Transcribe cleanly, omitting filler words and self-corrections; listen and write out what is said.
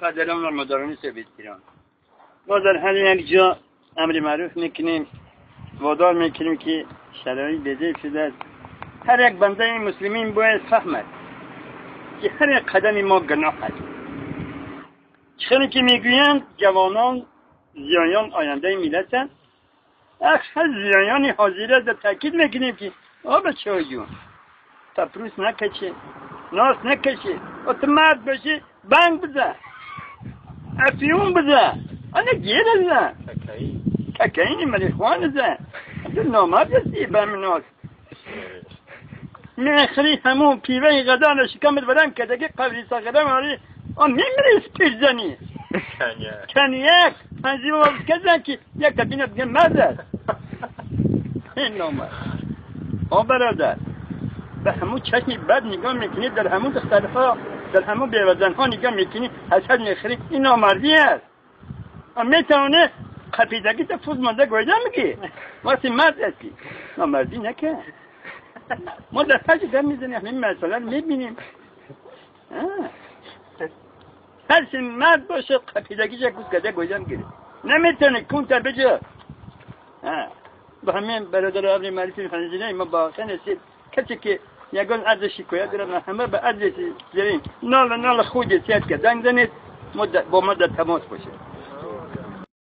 قدران و مداران سویت ایران ما در هر یک جا امر معروف میکنیم، وادار میکنیم که شرایط به‌جای شده است. هر یک بنده مسلمین باید فهمد که هر یک قدم ما گناه است. چون که میگویند جوانان زیایان آینده ملت است، اکثر زیایان حاضر در تاکید میکنیم که بچه‌ها جون تپروس نکشه، ناس نکشه، تو مرد باشی بنگ بزن، افیون بزن، آنه گیر بزن، ککاین مریخوان بزن، تو نامرد هستی برم ناس میخری همون پیوه غدا رو شکمت برم که دیگه قبلی ساقرم آری آن میمری سپیش زنی کنیک منزی ما بزن که یک کبینه بگه مرد این نامرد. برادر به همون چشمی بد نگاه میکنی، در همون دخترها در همون بیوزنها نگاه میکنی، حسد میخری، این نامردی است. میتونه قپیدگی تا فوز مانده گویده میگی وقتی مرد هستی نامردی نکن. ما در هر جا میزنیم همین مسئله میبینیم. هر مرد باشه قپیدگی چه کس کده گویده میگیره، نمیتونه کون تا بجا. به همین برادر عبری معرفی خانزینه ما با خن هستید کسی که یگان عرض شکایت دارم همه به عرض زیرین نال خود سیاد که زنگ زنید با ما در تماس باشه.